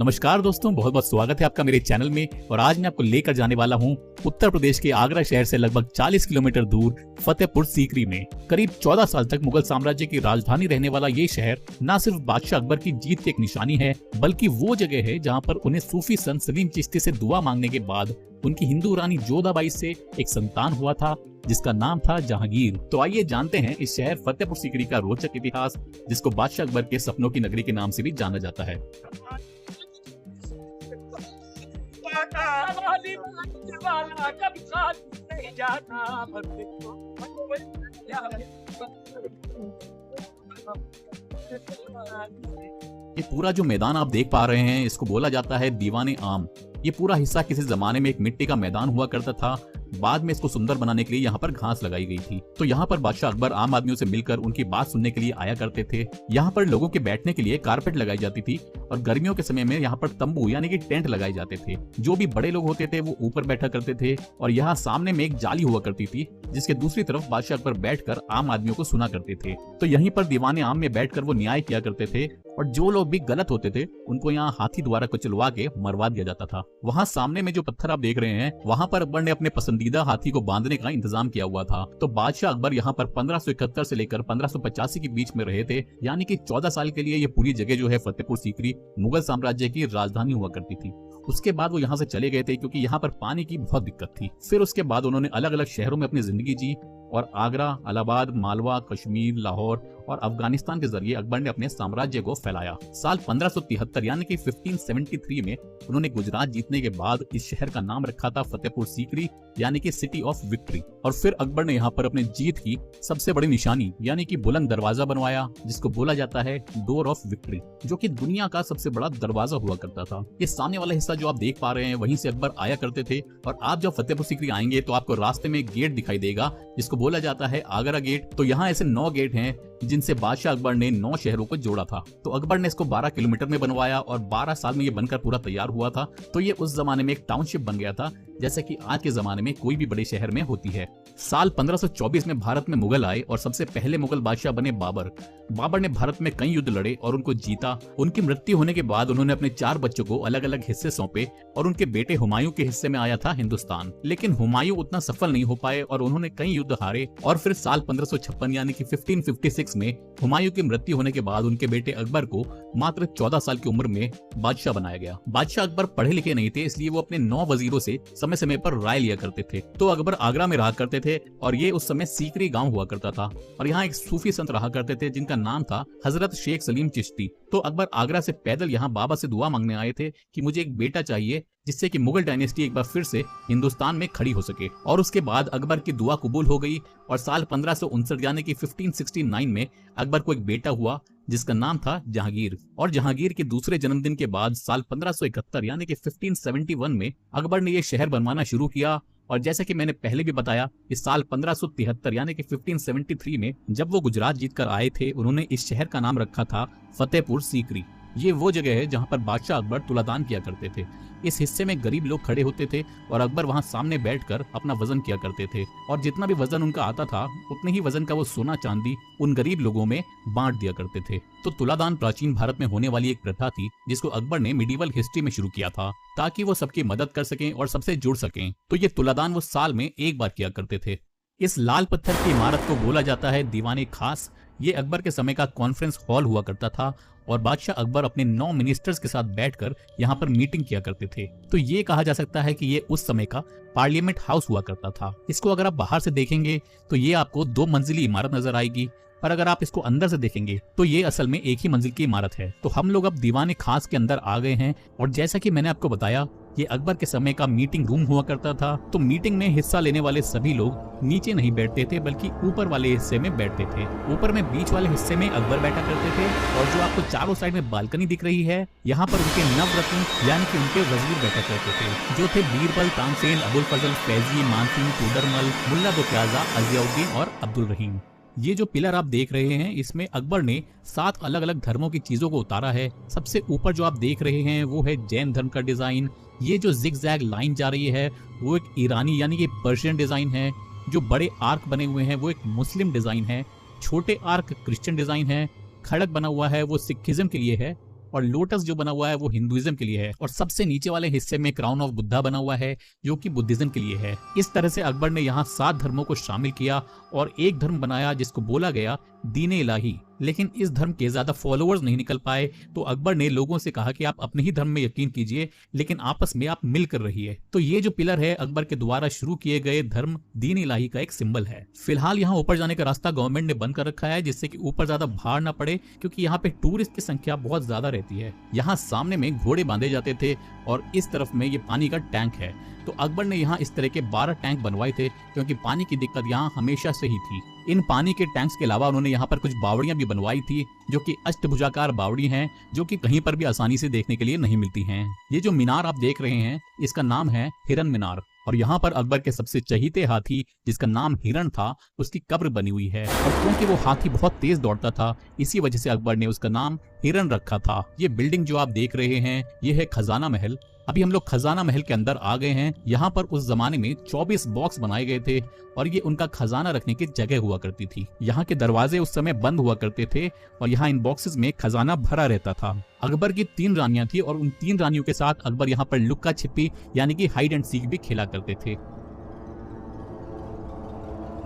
नमस्कार दोस्तों, बहुत बहुत स्वागत है आपका मेरे चैनल में। और आज मैं आपको लेकर जाने वाला हूं उत्तर प्रदेश के आगरा शहर से लगभग 40 किलोमीटर दूर फतेहपुर सीकरी में। करीब 14 साल तक मुगल साम्राज्य की राजधानी रहने वाला ये शहर न सिर्फ बादशाह अकबर की जीत की एक निशानी है, बल्कि वो जगह है जहाँ पर उन्हें सूफी संत सलीम चिश्ती से दुआ मांगने के बाद उनकी हिंदू रानी जोधाबाई से एक संतान हुआ था जिसका नाम था जहांगीर। तो आइए जानते हैं इस शहर फतेहपुर सीकरी का रोचक इतिहास, जिसको बादशाह अकबर के सपनों की नगरी के नाम से भी जाना जाता है। ये पूरा जो मैदान आप देख पा रहे हैं, इसको बोला जाता है दीवाने आम। ये पूरा हिस्सा किसी जमाने में एक मिट्टी का मैदान हुआ करता था। बाद में इसको सुंदर बनाने के लिए यहाँ पर घास लगाई गई थी। तो यहाँ पर बादशाह अकबर आम आदमियों से मिलकर उनकी बात सुनने के लिए आया करते थे। यहाँ पर लोगों के बैठने के लिए कारपेट लगाई जाती थी और गर्मियों के समय में यहाँ पर तंबू यानी कि टेंट लगाए जाते थे। जो भी बड़े लोग होते थे वो ऊपर बैठा करते थे और यहाँ सामने में एक जाली हुआ करती थी जिसके दूसरी तरफ बादशाह अकबर बैठकर आम आदमियों को सुना करते थे। तो यहीं पर दीवाने आम में बैठकर वो न्याय किया करते थे और जो लोग भी गलत होते थे उनको यहाँ हाथी द्वारा कुचलवा के मरवा दिया जाता था। वहाँ सामने में जो पत्थर आप देख रहे हैं, वहाँ पर अकबर ने अपने पसंदीदा हाथी को बांधने का इंतजाम किया हुआ था। तो बादशाह अकबर यहाँ पर 1571 से लेकर 1585 के बीच में रहे थे, यानी कि 14 साल के लिए ये पूरी जगह जो है फतेहपुर सीकरी मुगल साम्राज्य की राजधानी हुआ करती थी। उसके बाद वो यहाँ से चले गए थे क्योंकि यहाँ पर पानी की बहुत दिक्कत थी। फिर उसके बाद उन्होंने अलग अलग शहरों में अपनी जिंदगी जी और आगरा, इलाहाबाद, मालवा, कश्मीर, लाहौर और अफगानिस्तान के जरिए अकबर ने अपने साम्राज्य को फैलाया। साल 1573 यानी कि 1573 में उन्होंने गुजरात जीतने के बाद इस शहर का नाम रखा था फतेहपुर सीकरी, यानी कि सिटी ऑफ विक्ट्री। और फिर अकबर ने यहाँ पर अपने जीत की सबसे बड़ी निशानी यानी कि बुलंद दरवाजा बनवाया, जिसको बोला जाता है डोर ऑफ विक्ट्री, जो कि दुनिया का सबसे बड़ा दरवाजा हुआ करता था। ये सामने वाला हिस्सा जो आप देख पा रहे हैं, वहीं से अकबर आया करते थे। और आप जब फतेहपुर सीकरी आएंगे तो आपको रास्ते में एक गेट दिखाई देगा जिसको बोला जाता है आगरा गेट। तो यहाँ ऐसे 9 गेट हैं जिनसे बादशाह अकबर ने 9 शहरों को जोड़ा था। तो अकबर ने इसको 12 किलोमीटर में बनवाया और 12 साल में ये बनकर पूरा तैयार हुआ था। तो ये उस जमाने में एक टाउनशिप बन गया था, जैसे कि आज के जमाने में कोई भी बड़े शहर में होती है। साल 1524 में भारत में मुगल आए और सबसे पहले मुगल बादशाह बने बाबर। बाबर ने भारत में कई युद्ध लड़े और उनको जीता। उनकी मृत्यु होने के बाद उन्होंने अपने 4 बच्चों को अलग अलग हिस्से सौंपे और उनके बेटे हुमायूं के हिस्से में आया था हिंदुस्तान। लेकिन हुमायूं उतना सफल नहीं हो पाए और उन्होंने कई युद्ध हारे। और फिर साल 1556 यानी कि 1556 में हुमायूं की मृत्यु होने के बाद उनके बेटे अकबर को मात्र 14 साल की उम्र में बादशाह बनाया गया। बादशाह अकबर पढ़े लिखे नहीं थे, इसलिए वो अपने 9 वजीरों से समय समय पर राय लिया करते थे। तो अकबर आगरा में रहा करते थे और ये उस समय सीकरी गांव हुआ करता था। और यहाँ एक सूफी संत रहा करते थे जिनका नाम था हजरत शेख सलीम चिश्ती। तो अकबर आगरा से पैदल यहाँ बाबा से दुआ मांगने आए थे कि मुझे एक बेटा चाहिए जिससे कि मुगल डायनेस्टी एक बार फिर से हिंदुस्तान में खड़ी हो सके। और उसके बाद अकबर की दुआ कबूल हो गई और साल 1559 यानी कि 1569 में अकबर को एक बेटा हुआ जिसका नाम था जहांगीर। और जहांगीर के दूसरे जन्मदिन के बाद साल 1571 यानी कि 1571 में अकबर ने ये शहर बनवाना शुरू किया। और जैसे कि मैंने पहले भी बताया, इस साल 1573 यानी कि 1573 में जब वो गुजरात जीतकर आए थे, उन्होंने इस शहर का नाम रखा था फतेहपुर सीकरी। ये वो जगह है जहाँ पर बादशाह अकबर तुलादान किया करते थे। इस हिस्से में गरीब लोग खड़े होते थे और अकबर वहाँ सामने बैठकर अपना वजन किया करते थे। और जितना भी वजन उनका आता था उतने ही वजन का वो सोना चांदी उन गरीब लोगों में बांट दिया करते थे। तो तुलादान प्राचीन भारत में होने वाली एक प्रथा थी जिसको अकबर ने मिडिवल हिस्ट्री में शुरू किया था ताकि वो सबकी मदद कर सकें और सबसे जुड़ सकें। तो ये तुलादान वो साल में एक बार किया करते थे। इस लाल पत्थर की इमारत को बोला जाता है दीवाने खास। ये अकबर के समय का कॉन्फ्रेंस हॉल हुआ करता था और बादशाह अकबर अपने 9 मिनिस्टर्स के साथ बैठकर यहाँ पर मीटिंग किया करते थे। तो ये कहा जा सकता है कि ये उस समय का पार्लियामेंट हाउस हुआ करता था। इसको अगर आप बाहर से देखेंगे तो ये आपको 2 मंजिली इमारत नजर आएगी, पर अगर आप इसको अंदर से देखेंगे तो ये असल में एक ही मंजिल की इमारत है। तो हम लोग अब दीवाने खास के अंदर आ गए हैं और जैसा कि मैंने आपको बताया, ये अकबर के समय का मीटिंग रूम हुआ करता था। तो मीटिंग में हिस्सा लेने वाले सभी लोग नीचे नहीं बैठते थे बल्कि ऊपर वाले हिस्से में बैठते थे। ऊपर में बीच वाले हिस्से में अकबर बैठा करते थे और जो आपको चारों साइड में बालकनी दिख रही है, यहाँ पर उनके नवरत्न यानी कि उनके वजीर बैठा करते थे, जो थे बीरबल, तानसेन, अबुल फजल, फैजी, मानसिंह, टूडरमल, मुल्ला दुक्याजा, अज़ियाउद्दीन और अब्दुल रहीम। ये जो पिलर आप देख रहे हैं, इसमें अकबर ने 7 अलग अलग धर्मों की चीजों को उतारा है। सबसे ऊपर जो आप देख रहे हैं वो है जैन धर्म का डिजाइन। ये जो जिग जैग लाइन जा रही है वो एक ईरानी यानी कि पर्शियन डिजाइन है। जो बड़े आर्क बने हुए हैं वो एक मुस्लिम डिजाइन है। छोटे आर्क क्रिश्चियन डिजाइन है। खड़क बना हुआ है वो सिखिज्म के लिए है। और लोटस जो बना हुआ है वो हिंदुइज्म के लिए है, और सबसे नीचे वाले हिस्से में क्राउन ऑफ बुद्धा बना हुआ है जो कि बुद्धिज्म के लिए है। इस तरह से अकबर ने यहाँ 7 धर्मों को शामिल किया और एक धर्म बनाया जिसको बोला गया दीन इलाही। लेकिन इस धर्म के ज्यादा फॉलोअर्स नहीं निकल पाए, तो अकबर ने लोगों से कहा कि आप अपने ही धर्म में यकीन कीजिए, लेकिन आपस में आप मिलकर रहिए। तो ये जो पिलर है अकबर के द्वारा शुरू किए गए धर्म दीन इलाही का एक सिंबल है। फिलहाल यहाँ ऊपर जाने का रास्ता गवर्नमेंट ने बंद कर रखा है, जिससे कि ऊपर ज्यादा भार ना पड़े, क्योंकि यहाँ पे टूरिस्ट की संख्या बहुत ज्यादा रहती है। यहाँ सामने में घोड़े बांधे जाते थे और इस तरफ में ये पानी का टैंक है। तो अकबर ने यहाँ इस तरह के 12 टैंक बनवाए थे, क्योंकि पानी की दिक्कत यहाँ हमेशा से ही थी। इन पानी के टैंक्स के अलावा उन्होंने यहाँ पर कुछ बावड़ियां भी बनवाई थी, जो कि अष्टभुजाकार बावड़ी हैं, जो कि कहीं पर भी आसानी से देखने के लिए नहीं मिलती हैं। ये जो मीनार आप देख रहे हैं इसका नाम है हिरन मीनार, और यहाँ पर अकबर के सबसे चहीते हाथी जिसका नाम हिरण था उसकी कब्र बनी हुई है। और क्योंकि वो हाथी बहुत तेज दौड़ता था, इसी वजह से अकबर ने उसका नाम हिरण रखा था। ये बिल्डिंग जो आप देख रहे हैं ये है खजाना महल। अभी हम लोग खजाना महल के अंदर आ गए हैं। यहाँ पर उस जमाने में 24 बॉक्स बनाए गए थे और ये उनका खजाना रखने की जगह हुआ करती थी। यहाँ के दरवाजे उस समय बंद हुआ करते थे और यहाँ इन बॉक्सेस में खजाना भरा रहता था। अकबर की 3 रानियां थी और उन 3 रानियों के साथ अकबर यहाँ पर लुक्का छिपी यानी कि हाइड एंड सीक भी खेला करते थे।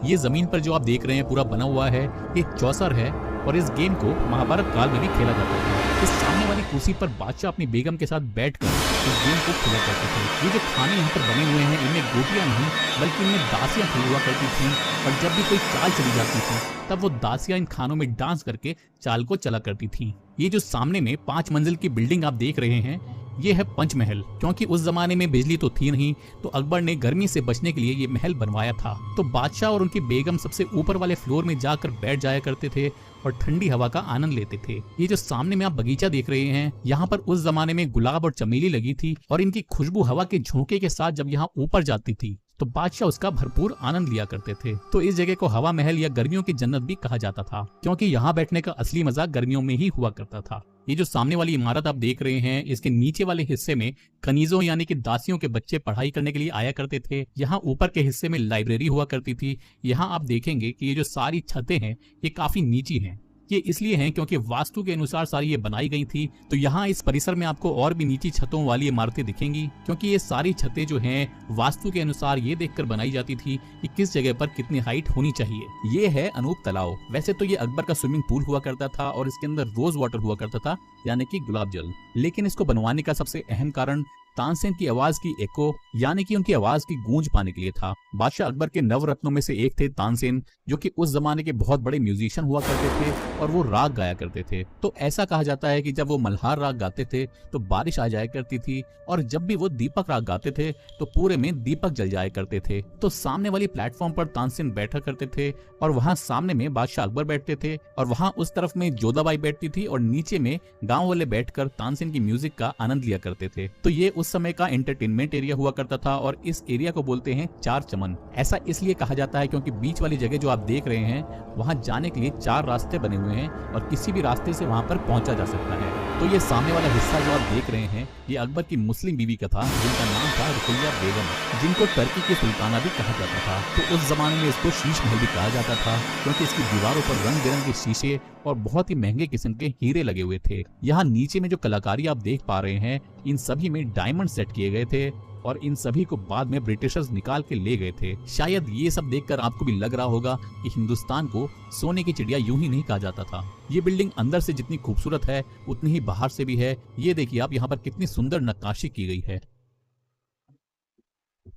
ये जमीन पर जो आप देख रहे हैं पूरा बना हुआ है, ये चौसर है और इस गेम को महाभारत काल में भी खेला जाता था। इस सामने वाली कुर्सी पर बादशाह अपनी बेगम के साथ बैठकर इस गेम को खेला करते थे। ये जो खाने यहाँ पर बने हुए हैं इनमें गोटियां नहीं बल्कि इनमें दासियां खड़ी हुआ करती थी, और जब भी कोई चाल चली जाती थी तब वो दासियां इन खानों में डांस करके चाल को चला करती थी। ये जो सामने में 5 मंजिल की बिल्डिंग आप देख रहे हैं ये है पंचमहल। क्योंकि उस जमाने में बिजली तो थी नहीं, तो अकबर ने गर्मी से बचने के लिए ये महल बनवाया था। तो बादशाह और उनकी बेगम सबसे ऊपर वाले फ्लोर में जाकर बैठ जाया करते थे और ठंडी हवा का आनंद लेते थे। ये जो सामने में आप बगीचा देख रहे हैं यहाँ पर उस जमाने में गुलाब और चमेली लगी थी, और इनकी खुशबू हवा के झोंके के साथ जब यहाँ ऊपर जाती थी तो बादशाह उसका भरपूर आनंद लिया करते थे। तो इस जगह को हवा महल या गर्मियों की जन्नत भी कहा जाता था, क्योंकि यहाँ बैठने का असली मजा गर्मियों में ही हुआ करता था। ये जो सामने वाली इमारत आप देख रहे हैं इसके नीचे वाले हिस्से में कनीजों यानी कि दासियों के बच्चे पढ़ाई करने के लिए आया करते थे। यहाँ ऊपर के हिस्से में लाइब्रेरी हुआ करती थी। यहाँ आप देखेंगे कि ये जो सारी छतें हैं ये काफी नीची हैं। ये इसलिए हैं क्योंकि वास्तु के अनुसार सारी ये बनाई गई थी। तो यहाँ इस परिसर में आपको और भी नीची छतों वाली इमारतें दिखेंगी, क्योंकि ये सारी छतें जो हैं वास्तु के अनुसार ये देखकर बनाई जाती थी कि किस जगह पर कितनी हाइट होनी चाहिए। ये है अनूप तालाब। वैसे तो ये अकबर का स्विमिंग पूल हुआ करता था और इसके अंदर रोज वाटर हुआ करता था यानी कि गुलाब जल, लेकिन इसको बनवाने का सबसे अहम कारण तानसेन की आवाज की एको यानी कि उनकी आवाज की गूंज पाने के लिए था। बादशाह अकबर के नवरत्नों में से एक थे तानसेन, जो कि उस जमाने के बहुत बड़े म्यूजिशियन हुआ करते थे और वो राग गाया करते थे। तो ऐसा कहा जाता है कि जब वो मल्हार राग गाते थे तो बारिश आ जाया करती थी, और जब भी वो दीपक राग गाते थे तो पूरे में दीपक जल जाया करते थे। तो सामने वाली प्लेटफॉर्म पर तानसेन बैठा करते थे और वहाँ सामने में बादशाह अकबर बैठते थे, और वहाँ उस तरफ में जोधाबाई बैठती थी और नीचे में गाँव वाले बैठकर तानसेन की म्यूजिक का आनंद लिया करते थे। तो ये उस समय का एंटरटेनमेंट एरिया हुआ करता था, और इस एरिया को बोलते हैं 4 चमन। ऐसा इसलिए कहा जाता है क्योंकि बीच वाली जगह जो आप देख रहे हैं वहां जाने के लिए 4 रास्ते बने हुए हैं और किसी भी रास्ते से वहां पर पहुंचा जा सकता है। तो ये सामने वाला हिस्सा जो आप देख रहे हैं ये अकबर की मुस्लिम बीवी का था, जिनका नाम था रुकैया बेगम, जिनको टर्की की सुल्ताना भी कहा जाता था। तो उस जमाने में इसको शीश महल भी कहा जाता था, क्योंकि इसकी दीवारों पर रंग बिरंगे शीशे और बहुत ही महंगे किस्म के हीरे लगे हुए थे। यहाँ नीचे में जो कलाकारी आप देख पा रहे हैं इन सभी में डायमंड सेट किए गए थे, और इन सभी को बाद में ब्रिटिशर्स निकाल के ले गए थे। शायद ये सब देखकर आपको भी लग रहा होगा कि हिंदुस्तान को सोने की चिड़िया यूं ही नहीं कहा जाता था। ये बिल्डिंग अंदर से जितनी खूबसूरत है उतनी ही बाहर से भी है। ये देखिए आप यहाँ पर कितनी सुंदर नक्काशी की गई है।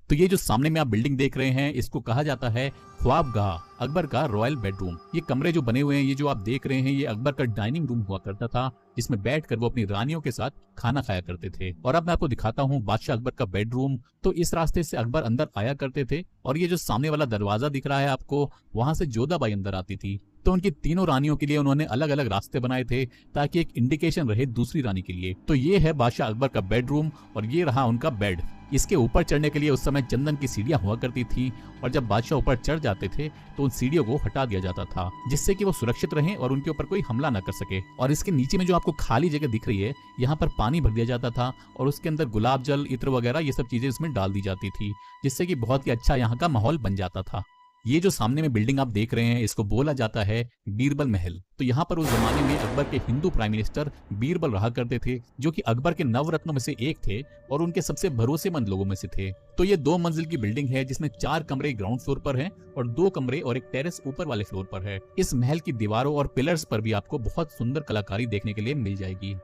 तो ये जो सामने में आप बिल्डिंग देख रहे हैं इसको कहा जाता है ख्वाबगाह, अकबर का रॉयल बेडरूम। ये कमरे जो बने हुए हैं ये जो आप देख रहे हैं ये अकबर का डाइनिंग रूम हुआ करता था, जिसमें बैठकर वो अपनी रानियों के साथ खाना खाया करते थे। और अब मैं आपको दिखाता हूँ बादशाह अकबर का बेडरूम। तो इस रास्ते से अकबर अंदर आया करते थे, और ये जो सामने वाला दरवाजा दिख रहा है आपको वहां से जोधाबाई अंदर आती थी। तो उनकी तीनों रानियों के लिए उन्होंने अलग अलग रास्ते बनाए थे ताकि एक इंडिकेशन रहे दूसरी रानी के लिए। तो ये है बादशाह अकबर का बेडरूम और ये रहा उनका बेड। इसके ऊपर चढ़ने के लिए उस समय चंदन की सीढ़ियां हुआ करती थी, और जब बादशाह ऊपर चढ़ जाते थे तो उन सीढ़ियों को हटा दिया जाता था, जिससे कि वो सुरक्षित रहें और उनके ऊपर कोई हमला न कर सके। और इसके नीचे में जो आपको खाली जगह दिख रही है यहाँ पर पानी भर दिया जाता था, और उसके अंदर गुलाब जल, इत्र वगैरह ये सब चीजें इसमें डाल दी जाती थी, जिससे कि बहुत ही अच्छा यहाँ का माहौल बन जाता था। ये जो सामने में बिल्डिंग आप देख रहे हैं इसको बोला जाता है बीरबल महल। तो यहाँ पर उस जमाने में अकबर के हिंदू प्राइम मिनिस्टर बीरबल रहा करते थे, जो कि अकबर के नवरत्नों में से एक थे और उनके सबसे भरोसेमंद लोगों में से थे। तो ये 2 मंजिल की बिल्डिंग है जिसमें 4 कमरे ग्राउंड फ्लोर पर हैं और 2 कमरे और एक टेरेस ऊपर वाले फ्लोर पर है। इस महल की दीवारों और पिलर्स पर भी आपको बहुत सुंदर कलाकारी देखने के लिए मिल जाएगी।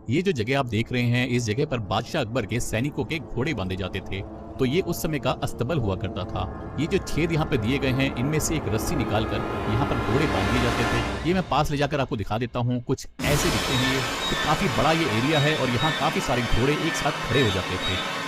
ये जो जगह आप देख रहे हैं इस जगह पर बादशाह अकबर के सैनिकों के घोड़े बांधे जाते थे। तो ये उस समय का अस्तबल हुआ करता था। ये जो छेद यहाँ पे दिए गए हैं इनमें से एक रस्सी निकालकर यहाँ पर घोड़े बांध दिए जाते थे। ये मैं पास ले जाकर आपको दिखा देता हूँ, कुछ ऐसे दिखते हैं। ये तो काफी बड़ा ये एरिया है और यहाँ काफी सारे घोड़े एक साथ खड़े हो जाते थे।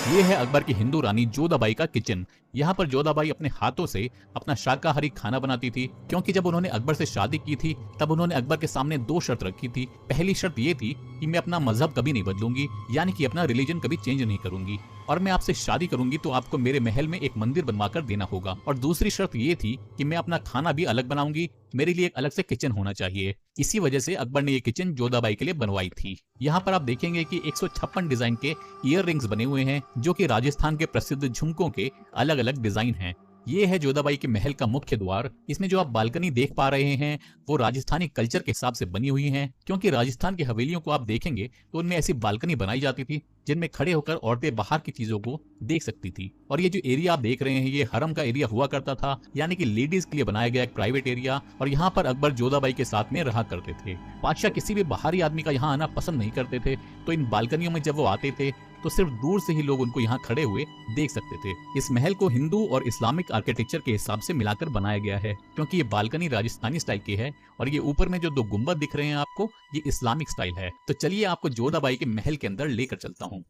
ये है अकबर की हिंदू रानी जोधाबाई का किचन। यहाँ पर जोधाबाई अपने हाथों से अपना शाकाहारी खाना बनाती थी, क्योंकि जब उन्होंने अकबर से शादी की थी तब उन्होंने अकबर के सामने 2 शर्त रखी थी। पहली शर्त ये थी कि मैं अपना मजहब कभी नहीं बदलूंगी, यानी कि अपना रिलीजन कभी चेंज नहीं करूंगी, और मैं आपसे शादी करूंगी तो आपको मेरे महल में एक मंदिर बनवाकर देना होगा। और दूसरी शर्त ये थी कि मैं अपना खाना भी अलग बनाऊंगी, मेरे लिए एक अलग से किचन होना चाहिए। इसी वजह से अकबर ने ये किचन जोधाबाई के लिए बनवाई थी। यहाँ पर आप देखेंगे कि 156 डिजाइन के ईयर रिंग्स बने हुए हैं, जो कि राजस्थान के प्रसिद्ध झुमकों के अलग अलग डिजाइन हैं। ये है जोधाबाई के महल का मुख्य द्वार। इसमें जो आप बालकनी देख पा रहे हैं वो राजस्थानी कल्चर के हिसाब से बनी हुई हैं, क्योंकि राजस्थान की हवेलियों को आप देखेंगे तो उनमें ऐसी बालकनी बनाई जाती थी जिनमें खड़े होकर औरतें बाहर की चीजों को देख सकती थी। और ये जो एरिया आप देख रहे हैं ये हरम का एरिया हुआ करता था, यानी कि लेडीज के लिए बनाया गया एक प्राइवेट एरिया, और यहाँ पर अकबर जोधाबाई के साथ में रहा करते थे। बादशाह किसी भी बाहरी आदमी का यहाँ आना पसंद नहीं करते थे, तो इन बालकनियों में जब वो आते थे तो सिर्फ दूर से ही लोग उनको यहाँ खड़े हुए देख सकते थे। इस महल को हिंदू और इस्लामिक आर्किटेक्चर के हिसाब से मिलाकर बनाया गया है, क्योंकि ये बालकनी राजस्थानी स्टाइल की है और ये ऊपर में जो 2 गुंबद दिख रहे हैं आपको ये इस्लामिक स्टाइल है। तो चलिए आपको जोधाबाई के महल के अंदर लेकर चलता हूँ।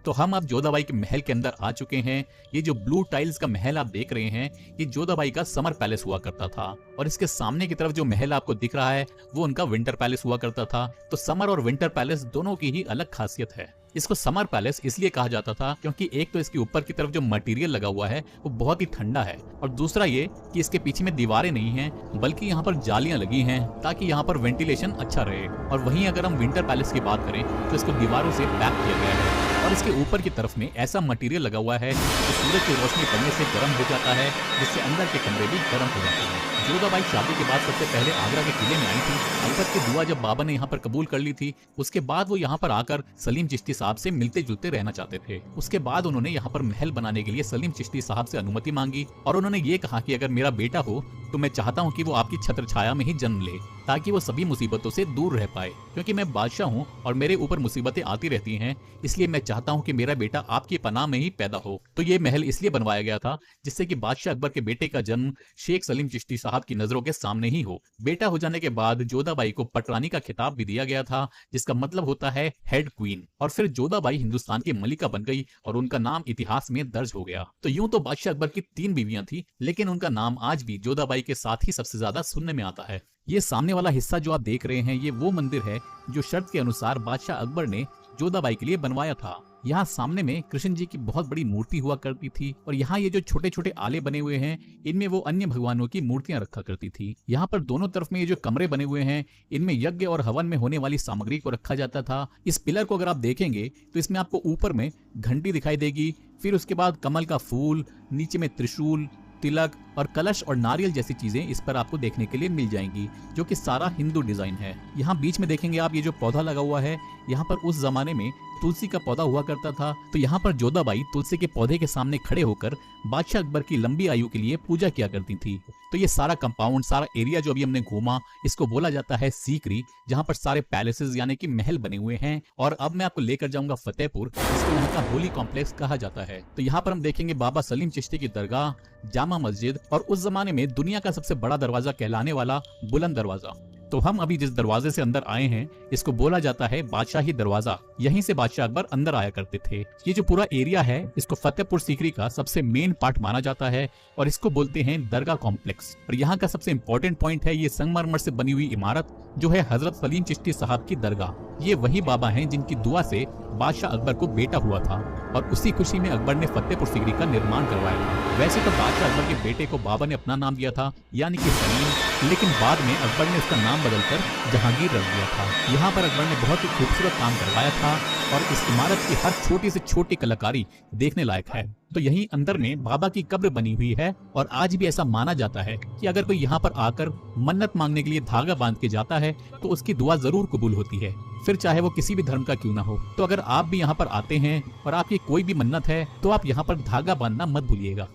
तो हम अब जोधाबाई के महल के अंदर आ चुके हैं। ये जो ब्लू टाइल्स का महल आप देख रहे हैं ये जोधाबाई का समर पैलेस हुआ करता था, और इसके सामने की तरफ जो महल आपको दिख रहा है वो उनका विंटर पैलेस हुआ करता था। तो समर और विंटर पैलेस दोनों की ही अलग खासियत है। इसको समर पैलेस इसलिए कहा जाता था क्योंकि एक तो इसके ऊपर की तरफ जो मटेरियल लगा हुआ है वो बहुत ही ठंडा है, और दूसरा ये कि इसके पीछे में दीवारें नहीं हैं बल्कि यहाँ पर जालियां लगी हैं ताकि यहाँ पर वेंटिलेशन अच्छा रहे। और वहीं अगर हम विंटर पैलेस की बात करें तो इसको दीवारों से पैक किया गया है, और इसके ऊपर की तरफ में ऐसा मटेरियल लगा हुआ है जो सूरज की रोशनी पड़ने से गर्म हो जाता है, जिससे अंदर के कमरे भी गर्म हो जाते हैं। जोधाबाई शादी के बाद सबसे पहले आगरा के किले में आई थी। अल्बत की दुआ जब बाबा ने यहाँ पर कबूल कर ली थी उसके बाद वो यहाँ पर आकर सलीम चिश्ती साहब से मिलते जुलते रहना चाहते थे। उसके बाद उन्होंने यहाँ पर महल बनाने के लिए सलीम चिश्ती साहब से अनुमति मांगी, और उन्होंने ये कहा कि अगर मेरा बेटा हो तो मैं चाहता हूँ कि वो आपकी छत्र छाया में ही जन्म ले, ताकि वो सभी मुसीबतों से दूर रह पाए, क्योंकि मैं बादशाह हूँ और मेरे ऊपर मुसीबतें आती रहती हैं, इसलिए मैं चाहता हूँ कि मेरा बेटा आपकी पनाह में ही पैदा हो। तो ये महल इसलिए बनवाया गया था जिससे कि बादशाह अकबर के बेटे का जन्म शेख सलीम चिश्ती साहब की नजरों के सामने ही हो। बेटा हो जाने के बाद जोधाबाई को पटरानी का खिताब भी दिया गया था, जिसका मतलब होता है हेड क्वीन, और फिर जोधाबाई हिंदुस्तान की मलिका बन गई और उनका नाम इतिहास में दर्ज हो गया। तो यूं तो बादशाह अकबर की 3 बीवियां थी, लेकिन उनका नाम आज भी जोधाबाई के साथ ही सबसे ज्यादा सुनने में आता है। ये सामने वाला हिस्सा जो आप देख रहे हैं ये वो मंदिर है जो शर्त के अनुसार बादशाह अकबर ने जोधाबाई के लिए बनवाया था। यहाँ सामने में कृष्ण जी की बहुत बड़ी मूर्ति हुआ करती थी, और यहाँ ये जो छोटे छोटे आले बने हुए हैं इनमें वो अन्य भगवानों की मूर्तियां रखा करती थी। यहाँ पर दोनों तरफ में ये जो कमरे बने हुए हैं इनमें यज्ञ और हवन में होने वाली सामग्री को रखा जाता था। इस पिलर को अगर आप देखेंगे तो इसमें आपको ऊपर में घंटी दिखाई देगी, फिर उसके बाद कमल का फूल, नीचे में त्रिशूल, तिलक और कलश और नारियल जैसी चीजें इस पर आपको देखने के लिए मिल जाएंगी, जो कि सारा हिंदू डिजाइन है। यहाँ बीच में देखेंगे आप ये जो पौधा लगा हुआ है, यहाँ पर उस जमाने में तुलसी का पौधा हुआ करता था। तो यहाँ पर जोधाबाई तुलसी के पौधे के सामने खड़े होकर बादशाह अकबर की लंबी आयु के लिए पूजा किया करती थी। तो ये सारा कंपाउंड, सारा एरिया जो अभी हमने घूमा, इसको बोला जाता है सीकरी, जहाँ पर सारे पैलेसेस यानी कि महल बने हुए हैं। और अब मैं आपको लेकर जाऊंगा फतेहपुर, जिसको यहाँ का होली कॉम्प्लेक्स कहा जाता है। तो यहाँ पर हम देखेंगे बाबा सलीम चिश्ती की दरगाह, जामा मस्जिद और उस जमाने में दुनिया का सबसे बड़ा दरवाजा कहलाने वाला बुलंद दरवाजा। तो हम अभी जिस दरवाजे से अंदर आए हैं इसको बोला जाता है बादशाही दरवाजा। यहीं से बादशाह अकबर अंदर आया करते थे। ये जो पूरा एरिया है इसको फतेहपुर सीकरी का सबसे मेन पार्ट माना जाता है और इसको बोलते हैं दरगाह कॉम्प्लेक्स। और यहाँ का सबसे इम्पोर्टेंट पॉइंट है ये संगमरमर से बनी हुई इमारत जो है हजरत सलीम चिश्ती साहब की दरगाह। ये वही बाबा हैं जिनकी दुआ से बादशाह अकबर को बेटा हुआ था और उसी खुशी में अकबर ने फतेहपुर सीकरी का निर्माण करवाया था। वैसे तो बादशाह अकबर के बेटे को बाबर ने अपना नाम दिया था यानी कि सलीम, लेकिन बाद में अकबर ने उसका नाम बदलकर जहांगीर रख दिया था। यहाँ पर अकबर ने बहुत ही खूबसूरत काम करवाया था और इस इमारत की हर छोटी से छोटी कलाकारी देखने लायक है। तो यहीं अंदर में बाबा की कब्र बनी हुई है और आज भी ऐसा माना जाता है कि अगर कोई यहाँ पर आकर मन्नत मांगने के लिए धागा बांध के जाता है तो उसकी दुआ जरूर कबूल होती है, फिर चाहे वो किसी भी धर्म का क्यों ना हो। तो अगर आप भी यहाँ पर आते हैं और आपकी कोई भी मन्नत है तो आप यहाँ पर धागा बांधना मत भूलिएगा।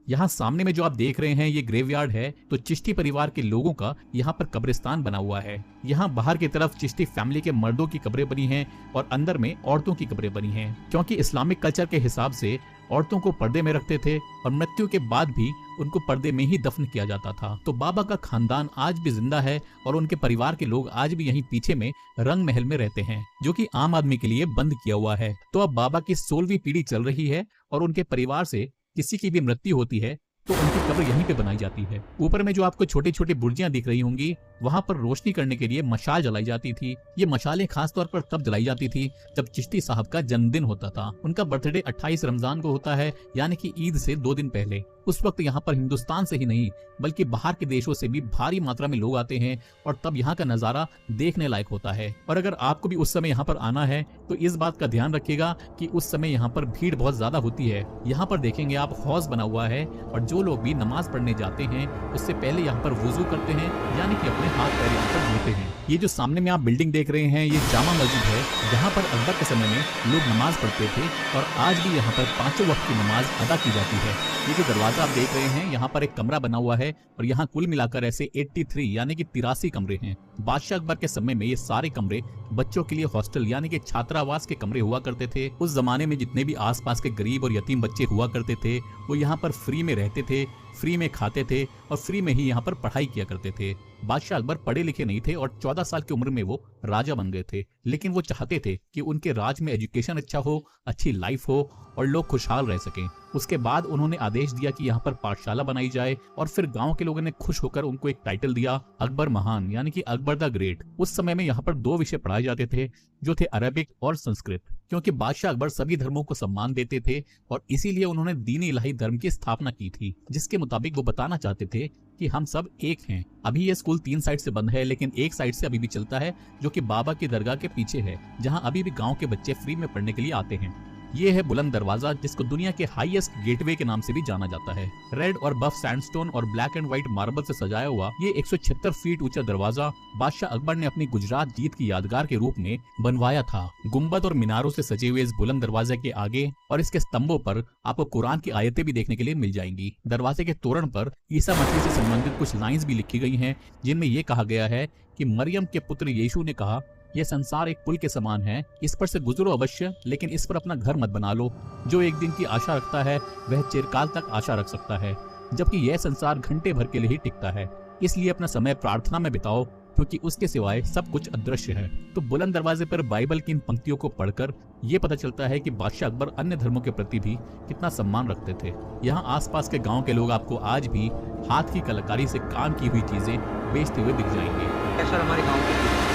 यहाँ सामने में जो आप देख रहे हैं ये ग्रेवयार्ड है। तो चिश्ती परिवार के लोगों का यहाँ पर कब्रिस्तान बना हुआ है। यहाँ बाहर की तरफ चिश्ती फैमिली के मर्दों की कब्रें बनी हैं और अंदर में औरतों की कब्रें बनी हैं, क्योंकि इस्लामिक कल्चर के हिसाब से औरतों को पर्दे में रखते थे और मृत्यु के बाद भी उनको पर्दे में ही दफन किया जाता था। तो बाबा का खानदान आज भी जिंदा है और उनके परिवार के लोग आज भी यहीं पीछे में रंग महल में रहते हैं, जो कि आम आदमी के लिए बंद किया हुआ है। तो अब बाबा की 16वीं पीढ़ी चल रही है और उनके परिवार से किसी की भी मृत्यु होती है तो उनकी कब्र यहीं पे बनाई जाती है। ऊपर में जो आपको छोटी छोटी बुर्जियां दिख रही होंगी, वहां पर रोशनी करने के लिए मशाल जलाई जाती थी। ये मशालें खास तौर पर तब जलाई जाती थी जब चिश्ती साहब का जन्मदिन होता था। उनका बर्थडे 28 रमजान को होता है, यानी कि ईद से 2 दिन पहले। उस वक्त यहाँ पर हिंदुस्तान से ही नहीं बल्कि बाहर के देशों से भी भारी मात्रा में लोग आते हैं और तब यहाँ का नजारा देखने लायक होता है। और अगर आपको भी उस समय यहाँ पर आना है तो इस बात का ध्यान रखिएगा कि उस समय यहाँ पर भीड़ बहुत ज्यादा होती है। यहाँ पर देखेंगे आप हौज बना हुआ है और जो लोग भी नमाज पढ़ने जाते हैं उससे पहले यहाँ पर वुजू करते हैं, यानी कि अपने हाथ पैर यहाँ पर धोते हैं। ये जो सामने में आप बिल्डिंग देख रहे हैं ये जामा मस्जिद है, जहाँ पर अकबर के समय में लोग नमाज पढ़ते थे और आज भी यहाँ पर 5 वक्त की नमाज अदा की जाती है। ये जो दरवाजा आप देख रहे हैं यहाँ पर एक कमरा बना हुआ है और यहाँ कुल मिलाकर ऐसे 83 यानी कि 83 कमरे हैं। बादशाह अकबर के समय में ये सारे कमरे बच्चों के लिए हॉस्टल यानी कि छात्रावास के कमरे हुआ करते थे। उस जमाने में जितने भी आसपास के गरीब और यतीम बच्चे हुआ करते थे वो यहाँ पर फ्री में रहते थे, फ्री में खाते थे और फ्री में ही यहाँ पर पढ़ाई किया करते थे। बादशाह अकबर पढ़े लिखे नहीं थे और 14 साल की उम्र में वो राजा बन गए थे, लेकिन वो चाहते थे कि उनके राज में एजुकेशन अच्छा हो, अच्छी लाइफ हो और लोग खुशहाल रह सकें। उसके बाद उन्होंने आदेश दिया कि यहाँ पर पाठशाला बनाई जाए और फिर गांव के लोगों ने खुश होकर उनको एक टाइटल दिया, अकबर महान यानी कि अकबर द ग्रेट। उस समय में यहाँ पर 2 विषय पढ़ाए जाते थे जो थे अरबिक और संस्कृत, क्योंकि बादशाह अकबर सभी धर्मों को सम्मान देते थे और इसीलिए उन्होंने दीनी इलाही धर्म की स्थापना की थी, जिसके मुताबिक वो बताना चाहते थे कि हम सब एक हैं। अभी ये स्कूल 3 साइड से बंद है, लेकिन एक साइड से अभी भी चलता है जो कि बाबा की दरगाह के पीछे है, जहाँ अभी भी गाँव के बच्चे फ्री में पढ़ने के लिए आते हैं। ये है बुलंद दरवाजा, जिसको दुनिया के हाईएस्ट गेटवे के नाम से भी जाना जाता है। रेड और बफ सैंडस्टोन और ब्लैक एंड व्हाइट मार्बल से सजाया हुआ ये 176 फीट ऊंचा दरवाजा बादशाह अकबर ने अपनी गुजरात जीत की यादगार के रूप में बनवाया था। गुंबद और मीनारों से सजे हुए इस बुलंद दरवाजे के आगे और इसके स्तंभों पर आपको कुरान की आयतें भी देखने के लिए मिल जाएंगी। दरवाजे के तोरण पर ईसा मसीह से संबंधित कुछ लाइंस भी लिखी गई हैं, जिनमें ये कहा गया है कि मरियम के पुत्र यीशु ने कहा, यह संसार एक पुल के समान है, इस पर से गुजरो अवश्य, लेकिन इस पर अपना घर मत बना लो। जो एक दिन की आशा रखता है वह चिरकाल तक आशा रख सकता है, जबकि यह संसार घंटे भर के लिए ही टिकता है। इसलिए अपना समय प्रार्थना में बिताओ, क्योंकि उसके सिवाय सब कुछ अदृश्य है। तो बुलंद दरवाजे पर बाइबल की इन पंक्तियों को पढ़कर ये पता चलता है कि बादशाह अकबर अन्य धर्मों के प्रति भी कितना सम्मान रखते थे। यहाँ आसपास के गांव के लोग आपको आज भी हाथ की कलाकारी से काम की हुई चीजें बेचते हुए दिख जाएंगे। सर हमारे गाँव के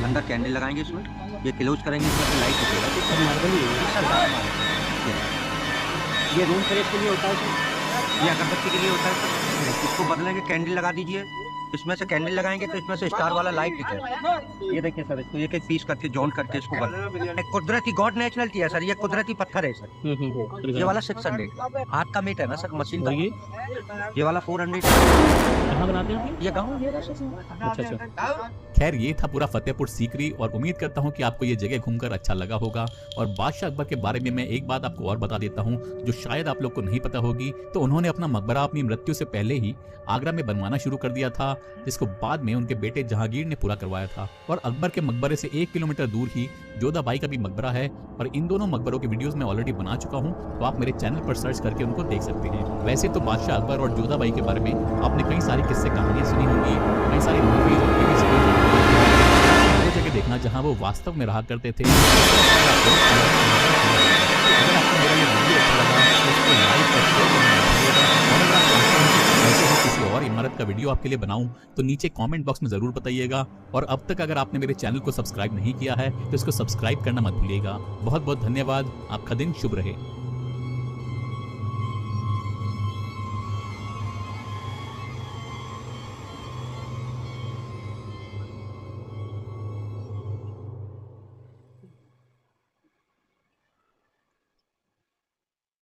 अंदर कैंडल लगाएंगे, इसमें ये क्लोज करेंगे, इसमें लाइट ये रूम फ्रेश के लिए होता है, ये अगरबत्ती के लिए होता है। इसको बदलेंगे, कैंडल लगा दीजिए, इसमें से कैंडल लगाएंगे तो इसमें से स्टार वाला लाइट दिखेगा। ये देखिए सर, इसको एक एक पीस करके जॉन करके इसको बदलेंगे। कुदरती गॉड नेचुरलिटी है सर, ये कुदरती पत्थर है सर। ये वाला 600 हाथ का मीट है ना सर, मशीन का। ये वाला 400। कहाँ बनाते हैं ये गाँव। अच्छा। खैर ये था पूरा फतेहपुर सीकरी और उम्मीद करता हूँ कि आपको ये जगह घूमकर अच्छा लगा होगा। और बादशाह अकबर के बारे में मैं एक बात आपको और बता देता हूँ जो शायद आप लोग को नहीं पता होगी। तो उन्होंने अपना मकबरा अपनी मृत्यु से पहले ही आगरा में बनवाना शुरू कर दिया था जिसको बाद में उनके बेटे जहांगीर ने पूरा करवाया था। और अकबर के मकबरे से 1 किलोमीटर दूर ही जोधाबाई का भी मकबरा है और इन दोनों मकबरों की वीडियोस मैं ऑलरेडी बना चुका हूँ, तो आप मेरे चैनल पर सर्च करके उनको देख सकते हैं। वैसे तो बादशाह अकबर और जोधाबाई के बारे में आपने कई सारी किस्से कहानियां सुनी होंगी, कई सारी मूवीज और टीवी सीरीज वो जगह देखना जहां वो वास्तव में रहा करते थे। अगर आपको मेरा ये वीडियो अच्छा लगा तो इसको लाइक और शेयर करना मत भूलिएगा। और अगर आप चाहते हैं कि ऐसे ही किसी और इमारत का वीडियो आपके लिए बनाऊं तो नीचे कमेंट बॉक्स में जरूर बताइएगा। और अब तक अगर आपने मेरे चैनल को सब्सक्राइब नहीं किया है तो इसको सब्सक्राइब करना मत भूलिएगा। बहुत बहुत धन्यवाद। आपका दिन शुभ रहे।